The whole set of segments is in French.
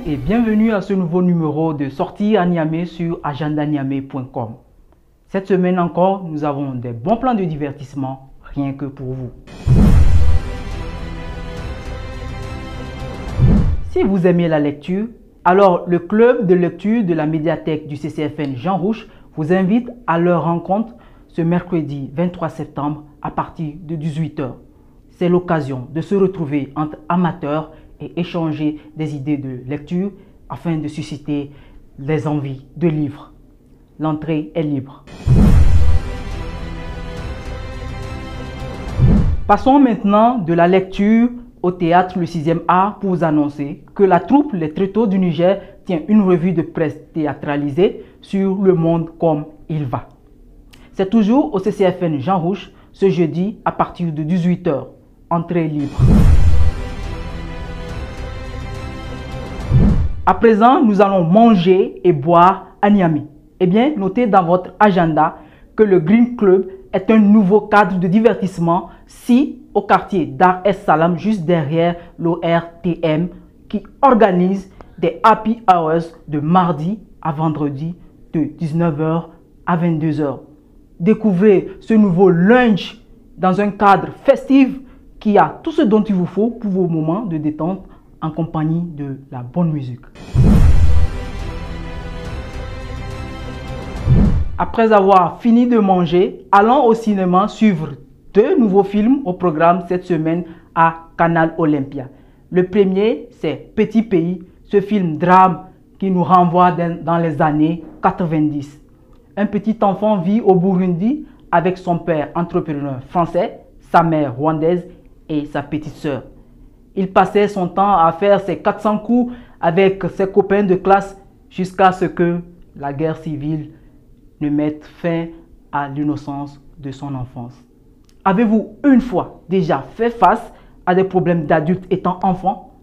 et bienvenue à ce nouveau numéro de Sortie à Niamey sur agendaniamey.com. Cette semaine encore, nous avons des bons plans de divertissement rien que pour vous. Si vous aimez la lecture, alors le club de lecture de la médiathèque du CCFN Jean Rouch vous invite à leur rencontre ce mercredi 23 septembre à partir de 18 h. C'est l'occasion de se retrouver entre amateurs et échanger des idées de lecture afin de susciter les envies de livres. L'entrée est libre. Passons maintenant de la lecture au théâtre le 6e art pour vous annoncer que la troupe Les Tréteaux du Niger tient une revue de presse théâtralisée sur le monde comme il va. C'est toujours au CCFN Jean Rouch ce jeudi à partir de 18 h. Entrée libre. À présent, nous allons manger et boire à Niamey. Eh bien, notez dans votre agenda que le Green Club est un nouveau cadre de divertissement au quartier Dar es Salam, juste derrière l'ORTM, qui organise des happy hours de mardi à vendredi de 19 h à 22 h. Découvrez ce nouveau lunch dans un cadre festif qui a tout ce dont il vous faut pour vos moments de détente en compagnie de la bonne musique. Après avoir fini de manger, allons au cinéma suivre deux nouveaux films au programme cette semaine à Canal Olympia. Le premier, c'est Petit Pays, ce film drame qui nous renvoie dans les années 90. Un petit enfant vit au Burundi avec son père entrepreneur français, sa mère rwandaise et sa petite sœur. Il passait son temps à faire ses 400 coups avec ses copains de classe jusqu'à ce que la guerre civile ne mette fin à l'innocence de son enfance. Avez-vous une fois déjà fait face à des problèmes d'adultes étant enfant?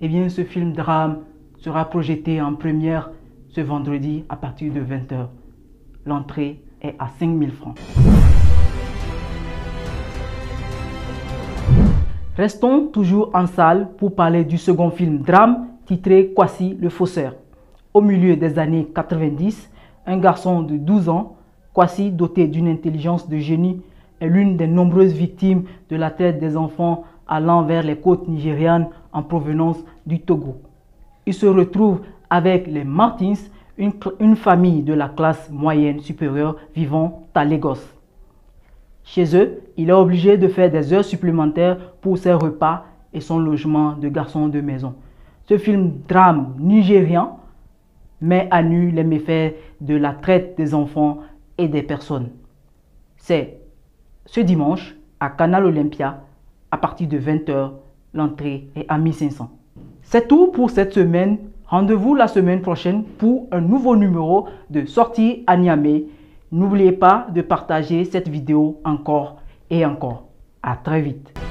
Eh bien, ce film drame sera projeté en première ce vendredi à partir de 20 h. L'entrée est à 5 000 francs. Restons toujours en salle pour parler du second film drame titré Kwasi le faussaire. Au milieu des années 90, un garçon de 12 ans, Kwasi, doté d'une intelligence de génie, est l'une des nombreuses victimes de la traite des enfants allant vers les côtes nigérianes en provenance du Togo. Il se retrouve avec les Martins, une famille de la classe moyenne supérieure vivant à Lagos. Chez eux, il est obligé de faire des heures supplémentaires pour ses repas et son logement de garçon de maison. Ce film drame nigérian met à nu les méfaits de la traite des enfants et des personnes. C'est ce dimanche à Canal Olympia à partir de 20 h. L'entrée est à 1500. C'est tout pour cette semaine. Rendez-vous la semaine prochaine pour un nouveau numéro de Sortie à Niamey. N'oubliez pas de partager cette vidéo encore et encore. À très vite.